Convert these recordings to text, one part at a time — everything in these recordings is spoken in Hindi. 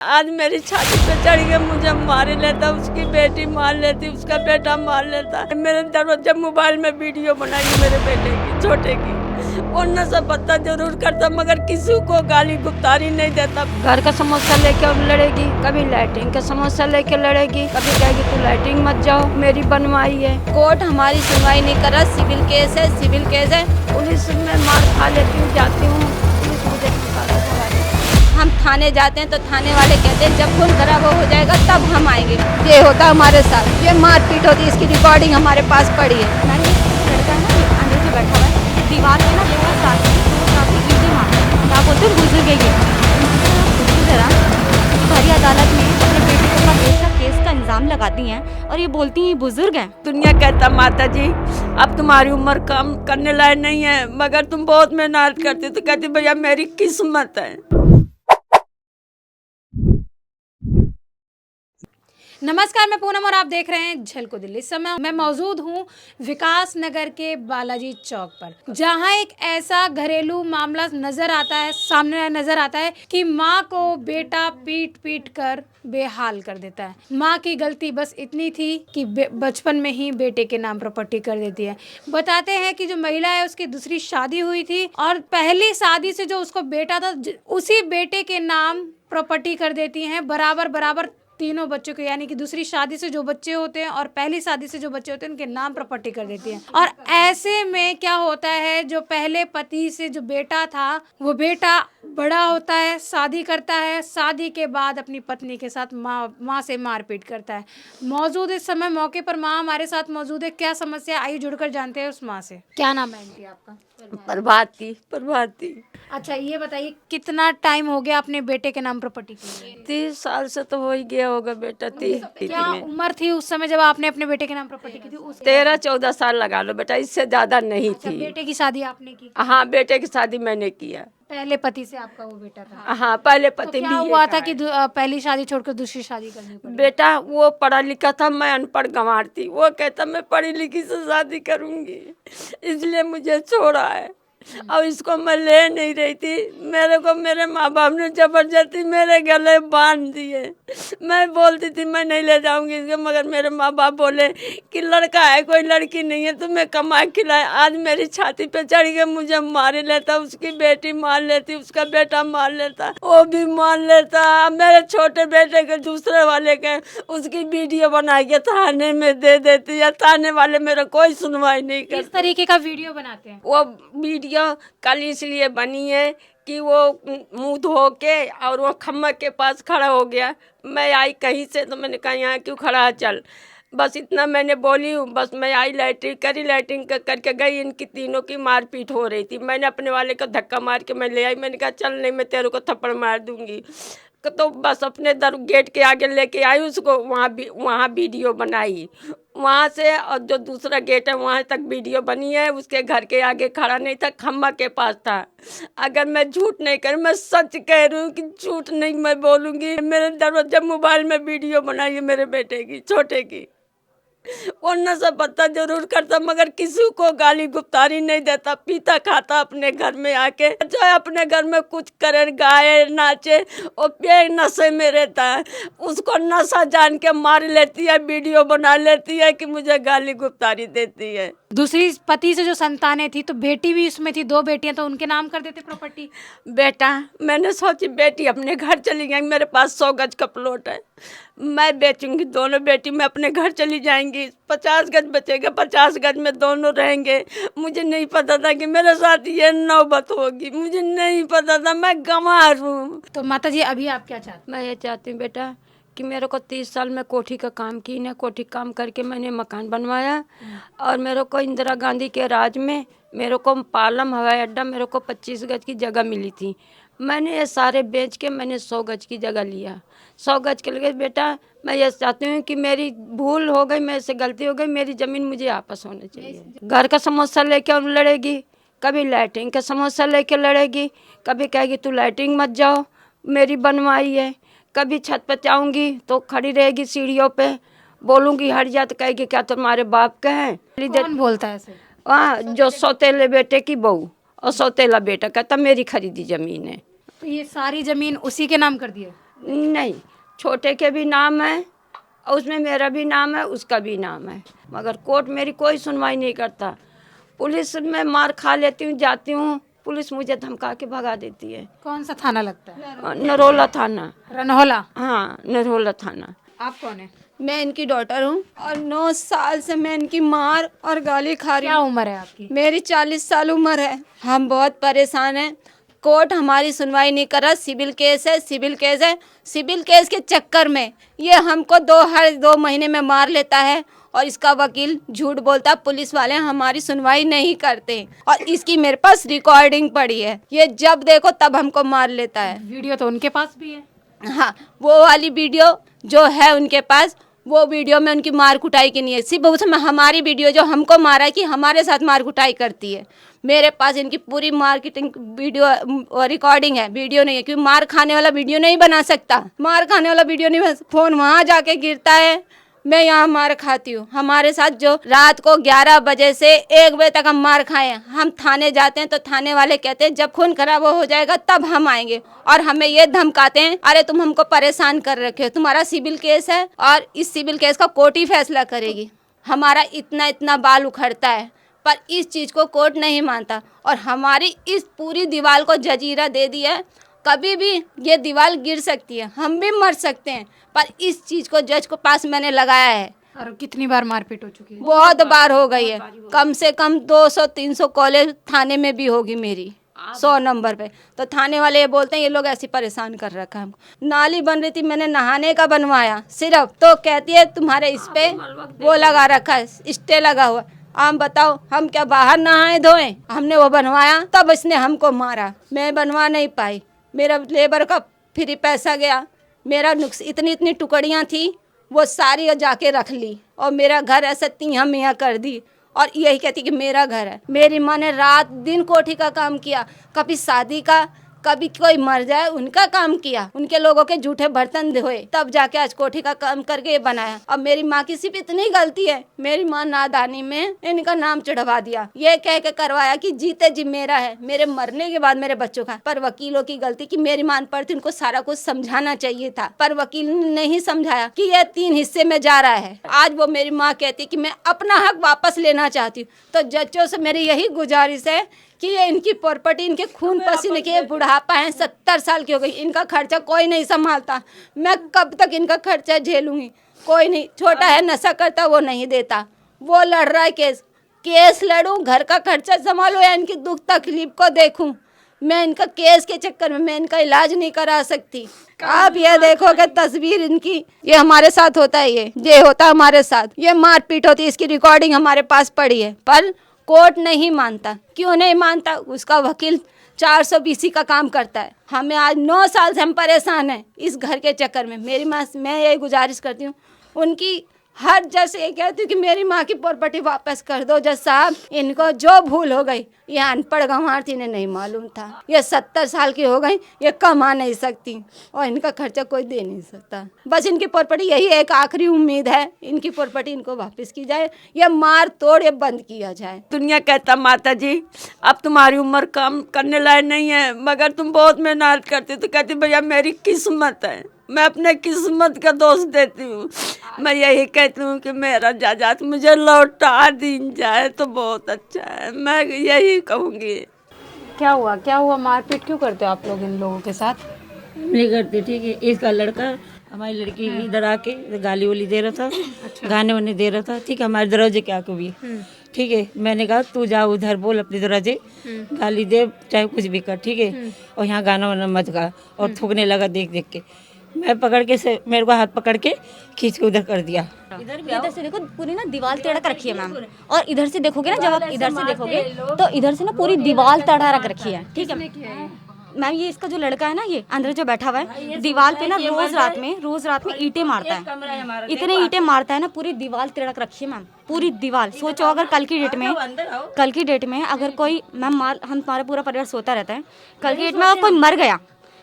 आज मेरी छाती पे चढ़ के मुझे मार लेता, उसकी बेटी मार लेती, उसका बेटा मार लेता। मेरे दरवाजे मोबाइल में वीडियो बनाई मेरे बेटे की, छोटे की। वो नशा पत्ता जरूर करता मगर किसी को गाली गुप्तारी नहीं देता। घर का समोसा लेके लड़ेगी, कभी लैट्रिन का समोसा लेके लड़ेगी, कभी कहेगी तू लैट्रिन मत जाओ, मेरी बनवाई है। कोर्ट हमारी सुनवाई नहीं कर रहा, सिविल केस है, सिविल केस है। पुलिस में मार खा लेती हूँ, जाती हूँ, पुलिस मुझे निकाला है। हम थाने जाते हैं तो थाने वाले कहते हैं जब खून खराब हो जाएगा तब हम आएंगे। ये होता हमारे साथ, ये मारपीट होती है, इसकी रिकॉर्डिंग हमारे पास पड़ी है। लड़का है ना अंदर से बैठा हुआ है, दीवार पे ना मेरा साथ काफी ईटे मारता है। क्या बोलते हैं गुजर गई है जरा सारी अदालत में अपने बेटे के ऊपर रेप का केस का इल्जाम लगाती हैं और ये बोलती हैं बुजुर्ग हैं। दुनिया कहता माता जी अब तुम्हारी उम्र कम करने लायक नहीं है मगर तुम बहुत मेहनत करती। तो कहती भैया मेरी किस्मत है। नमस्कार, मैं पूनम और आप देख रहे हैं झलको दिल्ली। इस समय मैं मौजूद हूँ विकास नगर के बालाजी चौक पर, जहाँ एक ऐसा घरेलू मामला सामने नजर आता है कि माँ को बेटा पीट पीट कर बेहाल कर देता है। माँ की गलती बस इतनी थी कि बचपन में ही बेटे के नाम प्रॉपर्टी कर देती है। बताते हैं कि जो महिला है उसकी दूसरी शादी हुई थी और पहली शादी से जो उसको बेटा था उसी बेटे के नाम प्रॉपर्टी कर देती हैं बराबर तीनों बच्चों के, यानी कि दूसरी शादी से जो बच्चे होते हैं और पहली शादी से जो बच्चे होते हैं उनके नाम प्रॉपर्टी कर देती है। और ऐसे में क्या होता है, जो पहले पति से जो बेटा था वो बेटा बड़ा होता है, शादी करता है, शादी के बाद अपनी पत्नी के साथ माँ से मारपीट करता है। मौजूद इस समय मौके पर माँ हमारे साथ मौजूद है। क्या समस्या, आइए जुड़कर जानते हैं उस माँ से। क्या नाम है आंटी आपका? प्रभाती। अच्छा, ये बताइए कितना टाइम हो गया अपने बेटे के नाम प्रॉपर्टी के लिए? 30 साल से तो हो ही गया होगा बेटा। क्या उम्र थी उस समय जब आपने अपने बेटे के नाम प्रॉपर्टी की थी? 13-14 साल लगा लो बेटा, इससे ज्यादा नहीं अच्छा, थी। बेटे की शादी आपने की? हाँ बेटे की शादी मैंने किया। पहले पति से आपका वो बेटा था? हाँ पहले तो पति क्या भी हुआ था कि पहली शादी छोड़कर दूसरी शादी करनी पड़ी? बेटा वो पढ़ा लिखा था, मैं अनपढ़ गंवार थी। वो कहता मैं पढ़ी लिखी से शादी करूंगी, इसलिए मुझे छोड़ा है। और इसको मैं ले नहीं रही थी। मेरे को मेरे माँ बाप ने जबरदस्ती मेरे गले बांध दिए। मैं बोलती थी मैं नहीं ले जाऊंगी इसको, मगर मेरे माँ बाप बोले कि लड़का है कोई लड़की नहीं है, तुम्हें कमा खिलाए। आज मेरी छाती पे चढ़ के मुझे मार लेता, उसकी बेटी मार लेती, उसका बेटा मार लेता, वो भी मार लेता। मेरे छोटे बेटे के दूसरे वाले के उसकी वीडियो बना के थाने में दे देती है। थाने वाले मेरा कोई सुनवाई नहीं करते। किस तरीके का वीडियो बनाते हैं? वो वीडियो कल इसलिए बनी है कि वो मुंह धो के और वो खम्मा के पास खड़ा हो गया। मैं आई कहीं से तो मैंने कहा यहाँ क्यों खड़ा है, चल, बस इतना मैंने बोली हूँ। बस मैं आई, लैट्रिन करी, लैट्रिन करके गई। इनकी तीनों की मारपीट हो रही थी। मैंने अपने वाले को धक्का मार के मैं ले आई। मैंने कहा चल नहीं मैं तेरे को थप्पड़ मार दूंगी। तो बस अपने गेट के आगे लेके आई उसको, वहाँ वीडियो बनाई। वहाँ से और जो दूसरा गेट है वहाँ तक वीडियो बनी है। उसके घर के आगे खड़ा नहीं था, खम्मा के पास था। अगर मैं झूठ नहीं करूँ, मैं सच कह रही हूँ कि झूठ नहीं मैं बोलूँगी। मेरे दरवाजे मोबाइल में वीडियो बनाई है मेरे बेटे की, छोटे की। वो नशा पत्ता जरूर करता मगर किसी को गाली गुप्तारी नहीं देता, पीता खाता अपने घर में आके। चाहे अपने घर में कुछ करे, गाए नाचे, वो पे नशे में रहता है। उसको नशा जान के मार लेती है, वीडियो बना लेती है कि मुझे गाली गुप्तारी देती है। दूसरी पति से जो संतानें थी तो बेटी भी उसमें थी, 2 बेटियां, तो उनके नाम कर देते प्रॉपर्टी। बेटा मैंने सोची बेटी अपने घर चली जाएंगी। मेरे पास 100 गज का प्लॉट है, मैं बेचूंगी। दोनों बेटी में अपने घर चली जाएंगी। 50 गज बचेगा, 50 गज में दोनों रहेंगे। मुझे नहीं पता था कि मेरे साथ ये नौबत होगी, मुझे नहीं पता था, मैं गंवार हूँ। तो माता जी अभी आप क्या चाहते? मैं ये चाहती हूँ बेटा कि मेरे को 30 साल में कोठी का काम की ना, कोठी काम करके मैंने मकान बनवाया। और मेरे को इंदिरा गांधी के राज में मेरे को पालम हवाई अड्डा, मेरे को 25 गज की जगह मिली थी। मैंने ये सारे बेच के मैंने 100 गज की जगह लिया। 100 गज के लिए बेटा मैं ये चाहती हूँ कि मेरी भूल हो गई, मेरे से गलती हो गई, मेरी ज़मीन मुझे वापस होनी चाहिए। घर का समोसा लेके लड़ेगी, कभी लैट्रिन का समोसा लेके लड़ेगी, कभी कहेगी तू लैट्रिन मत जाओ, मेरी बनवाई है। कभी छत पर जाऊँगी तो खड़ी रहेगी सीढ़ियों पे, बोलूँगी हट जा तो कहेगी क्या तुम्हारे बाप का है। कौन बोलता है ऐसे? हाँ, जो सौतेले बेटे की बहू और सौतेला बेटा कहता मेरी खरीदी ज़मीन है। तो ये सारी जमीन उसी के नाम कर दिए? नहीं, छोटे के भी नाम है और उसमें मेरा भी नाम है, उसका भी नाम है, मगर कोर्ट मेरी कोई सुनवाई नहीं करता। पुलिस में मार खा लेती हूँ, जाती हूँ, पुलिस मुझे धमका के भगा देती है। कौन सा थाना लगता है? नरोला थाना। रनहौला। हाँ, नरोला थाना। आप कौन है? मैं इनकी डॉटर हूँ और 9 साल से मैं इनकी मार और गाली खा रही क्या हूँ। उम्र है आपकी? मेरी 40 साल उम्र है। हम बहुत परेशान हैं। कोर्ट हमारी सुनवाई नहीं कर रहा। सिविल केस है, सिविल केस है। सिविल केस के चक्कर में ये हमको हर 2 महीने में मार लेता है और इसका वकील झूठ बोलता। पुलिस वाले हमारी सुनवाई नहीं करते और इसकी मेरे पास रिकॉर्डिंग पड़ी है। ये जब देखो तब हमको मार लेता है। वीडियो तो उनके पास भी है। हाँ, वो वाली वीडियो जो है उनके पास, वो वीडियो में उनकी मार कुटाई की नहीं है। सिर्फ उसमें हमारी वीडियो जो हमको मारा कि हमारे साथ मार कुटाई करती है। मेरे पास इनकी पूरी मार्केटिंग वीडियो रिकॉर्डिंग है, वीडियो नहीं है, क्योंकि मार खाने वाला वीडियो नहीं बना सकता। मार खाने वाला वीडियो नहीं बना, फोन वहाँ जाके गिरता है, मैं यहाँ मार खाती हूँ। हमारे साथ जो रात को 11 बजे से 1 बजे तक हम मार खाए हैं। हम थाने जाते हैं तो थाने वाले कहते हैं जब खून खराब हो जाएगा तब हम आएंगे, और हमें ये धमकाते हैं, अरे तुम हमको परेशान कर रखे हो, तुम्हारा सिविल केस है और इस सिविल केस का कोर्ट ही फैसला करेगी। हमारा इतना इतना बाल उखड़ता है, पर इस चीज़ को कोर्ट नहीं मानता और हमारी इस पूरी दीवार को जजीरा दे दिया है। कभी भी ये दीवार गिर सकती है, हम भी मर सकते हैं, पर इस चीज़ को जज को पास मैंने लगाया है। और कितनी बार मारपीट हो चुकी है? बहुत बार हो गई है, कम से कम 200-300 कॉलेज थाने में भी होगी मेरी 100 नंबर पे। तो थाने वाले ये बोलते हैं ये लोग ऐसे परेशान कर रखा है हमको। नाली बन रही थी, मैंने नहाने का बनवाया सिर्फ, तो कहती है तुम्हारे इस पे वो लगा रखा है, स्टे लगा हुआ। आप बताओ हम क्या बाहर नहाए धोए? हमने वो बनवाया तब इसने हमको मारा। मैं बनवा नहीं पाई, मेरा लेबर का फ्री पैसा गया। मेरा नुक्स इतनी इतनी टुकड़ियाँ थी वो सारी जाके रख ली और मेरा घर ऐसे तिया मियाँ कर दी और यही कहती कि मेरा घर है। मेरी माँ ने रात दिन कोठी का काम किया, कभी शादी का, कभी कोई मर जाए उनका काम किया, उनके लोगों के जूठे बर्तन धोए, तब जाके आज कोठी का काम करके ये बनाया। अब मेरी माँ की सिर्फ इतनी गलती है, मेरी माँ नादानी में इनका नाम चढ़वा दिया, ये कह के करवाया कि जीते जी मेरा है, मेरे मरने के बाद मेरे बच्चों का। पर वकीलों की गलती कि मेरी माँ पर थी, उनको सारा कुछ समझाना चाहिए था, पर वकील ने नहीं समझाया कि ये 3 हिस्से में जा रहा है। आज वो मेरी माँ कहती कि मैं अपना हक वापस लेना चाहती हूँ। तो जजों से मेरी यही गुजारिश है कि ये इनकी प्रॉपर्टी, इनके खून पसीने के बुढ़ापा है, 70 साल की हो गई, इनका खर्चा कोई नहीं संभालता। मैं कब तक इनका खर्चा झेलूंगी? कोई नहीं, छोटा है नशा करता वो नहीं देता, वो लड़ रहा है केस लड़ूं, घर का खर्चा संभालूं या इनकी दुख तकलीफ को देखूं? मैं इनका केस के चक्कर में मैं इनका इलाज नहीं करा सकती। आप ये देखोगे तस्वीर इनकी, ये हमारे साथ होता है, ये होता है हमारे साथ, ये मारपीट होती है, इसकी रिकॉर्डिंग हमारे पास पड़ी है, पर कोर्ट नहीं मानता। क्यों नहीं मानता? उसका वकील 420 का काम करता है। हमें आज 9 साल से हम परेशान हैं इस घर के चक्कर में। मेरी माँ, मैं यही गुजारिश करती हूँ उनकी, हर जज से ये कहती हूँ कि मेरी माँ की प्रॉपर्टी वापस कर दो जज साहब। इनको जो भूल हो गई, ये अनपढ़ गंवार थी, इन्हें नहीं मालूम था। ये 70 साल की हो गई, ये कमा नहीं सकती और इनका खर्चा कोई दे नहीं सकता। बस इनकी प्रॉपर्टी, यही एक आखिरी उम्मीद है, इनकी प्रॉपर्टी इनको वापस की जाए, ये मार तोड़ ये बंद किया जाए। दुनिया कहता माता जी अब तुम्हारी उम्र काम करने लायक नहीं है, मगर तुम बहुत मेहनत करती। तो कहती भैया मेरी किस्मत है, मैं अपने किस्मत का दोष देती हूँ। मैं यही कहती हूँ कि मेरा जायदाद मुझे लौटा दी जाए तो बहुत अच्छा है, मैं यही कहूँगी। क्या हुआ? मारपीट क्यों करते हो आप लोग इन लोगों के साथ? नहीं करते, ठीक है। इसका लड़का हमारी लड़की इधर आके गाली वाली दे रहा था, गाने वाने दे रहा था, ठीक है, हमारे दरवाजे के आके भी, ठीक है। मैंने कहा तू जा उधर बोल अपने दरवाजे, गाली दे चाहे कुछ भी कर, ठीक है, और यहाँ गाना वाना मत गा। और थूकने लगा देख देख के, मैं पकड़ के से मेरे को हाथ पकड़ के खींच के उधर कर दिया। इधर से देखो पूरी ना दीवार टेढ़ा कर रखी है मैम, और इधर से देखोगे ना, जब आप इधर से देखोगे तो इधर से ना पूरी दीवार टेढ़ा रख रखी है, ठीक है मैम। ये इसका जो लड़का है ना, ये अंदर जो बैठा हुआ है, दीवार पे ना रोज रात में ईंटें मारता है, इतने ईंटें मारता है ना, पूरी दीवार तिड़क रखी है मैम, पूरी दीवार। सोचो अगर कल की डेट में अगर कोई मैम, हम हमारा पूरा परिवार सोता रहता है, कल की डेट में अगर कोई मर गया,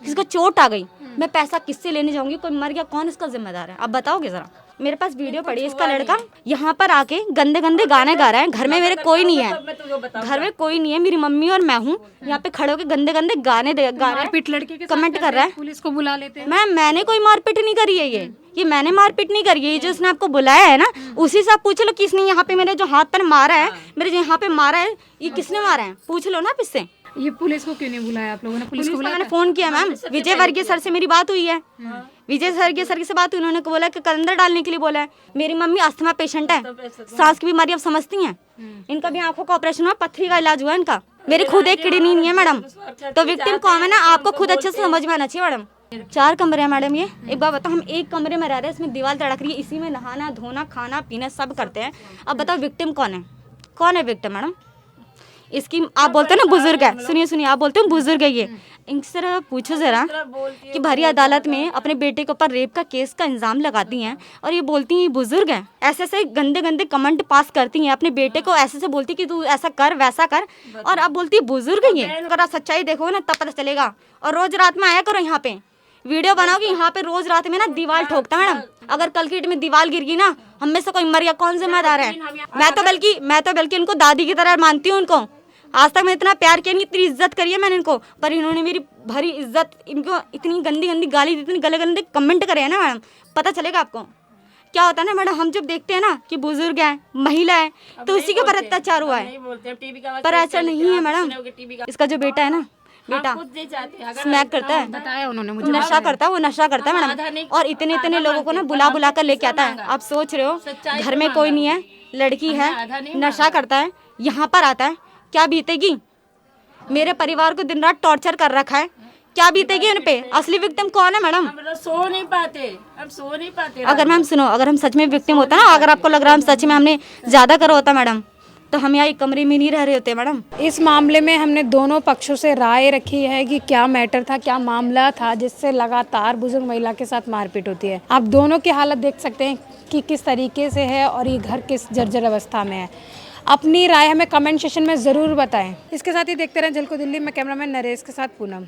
किसी को चोट आ गई, मैं पैसा किससे लेने जाऊंगी? कोई मर गया, कौन इसका जिम्मेदार है? आप बताओगे जरा। मेरे पास वीडियो पड़ी है, इसका लड़का यहाँ पर आके गंदे गंदे गाने गा रहा है। घर में मेरे कोई नहीं है, घर में कोई नहीं है, मेरी मम्मी और मैं हूँ। यहाँ पे खड़े होके गंदे गंदे गाने मारपीट लड़के के साथ कमेंट कर रहा है। पुलिस को बुला लेते हैं। मैंने कोई मारपीट नहीं करी है, ये मैंने मारपीट नहीं करी है। ये जो उसने आपको बुलाया है ना, उसी से आप पूछ लो किसने यहाँ पे मेरे जो हाथ पर मारा है, मेरे जो यहाँ पे मारा है, ये किसने मारा है, पूछ लो ना आप इससे। ये पुलिस को क्यों नहीं बुलाया आप लोगों ने? पुलिस को मैंने फोन किया मैम, विजय वर्गीय सर से मेरी बात हुई है। विजय वर्गीय सर से बात हुई, उन्होंने बोला कि अंदर डालने के लिए बोला है। मेरी मम्मी अस्थमा पेशेंट है, सांस की बीमारी आप समझती हैं। इनका भी आंखों का ऑपरेशन हुआ, पथरी का इलाज हुआ है इनका। मेरी खुद एक किडनी नहीं है मैडम। तो विक्टिम कौन है ना, आपको खुद अच्छे से समझ में आना चाहिए मैडम। 4 कमरे हैं मैडम। ये एक बात बताओ, हम एक कमरे में रह रहे हैं, इसमें दीवार तड़क रही है, इसी में नहाना धोना खाना पीना सब करते हैं। अब बताओ विक्टिम कौन है? कौन है विक्टिम मैडम? इसकी आप बोलते हो ना बुजुर्ग है, सुनिए आप बोलते हो बुजुर्ग है ये। इनसे जरा पूछो जरा कि भरी अदालत में अपने बेटे के ऊपर रेप का केस का इल्जाम लगाती हैं और ये बोलती हैं ये बुजुर्ग है। ऐसे गंदे गंदे कमेंट पास करती हैं अपने बेटे को, ऐसे बोलती कि तू ऐसा कर वैसा कर, और अब बोलती है बुजुर्ग है ये। अगर आप सच्चाई देखो ना तब पता चलेगा। और रोज रात में आया करो यहाँ पे, वीडियो बनाओगी यहाँ पे, रोज रात में ना दीवार ठोकता मैडम। अगर कल की डेट में दीवार गिर गई ना, हम में से कोई मर गया, कौन जिम्मेदार है? मैं तो बल्कि उनको दादी की तरह मानती हूँ उनको। आज तक मैं इतना प्यार किया, इतनी इज्जत करी है मैंने इनको, पर इन्होंने मेरी भरी इज्जत, इनको इतनी गंदी गंदी गाली दी, इतनी गले गंदे कमेंट करे हैं ना मैडम। पता चलेगा आपको क्या होता है ना मैडम। हम जब देखते हैं ना कि बुजुर्ग है, महिला है, तो उसी के ऊपर अत्याचार हुआ है, पर ऐसा नहीं है मैडम। इसका जो बेटा है ना, बेटा स्मैक करता है, बताया उन्होंने मुझे, नशा करता है, वो नशा करता है मैडम। और इतने इतने लोगों को ना बुला कर लेके आता है। आप सोच रहे हो घर में कोई नहीं है, लड़की है, नशा करता है, यहाँ पर आता है, क्या बीतेगी? मेरे परिवार को दिन रात टॉर्चर कर रखा है, क्या बीतेगी उन पे? असली विक्टिम कौन है मैडम? हम सो नहीं पाते। अगर मैम सुनो, अगर हम सच में विक्टिम होता ना, अगर आपको लग रहा है हम सच में हमने ज्यादा करा होता मैडम, तो हम यहाँ एक कमरे में नहीं रह रहे होते मैडम। इस मामले में हमने दोनों पक्षों से राय रखी है कि क्या मैटर था, क्या मामला था जिससे लगातार बुजुर्ग महिला के साथ मारपीट होती है। आप दोनों की हालत देख सकते हैं कि किस तरीके से है और ये घर किस जर्जर अवस्था में है। अपनी राय हमें कमेंट सेक्शन में ज़रूर बताएं। इसके साथ ही देखते रहें झलको दिल्ली में कैमरामैन नरेश के साथ पूनम।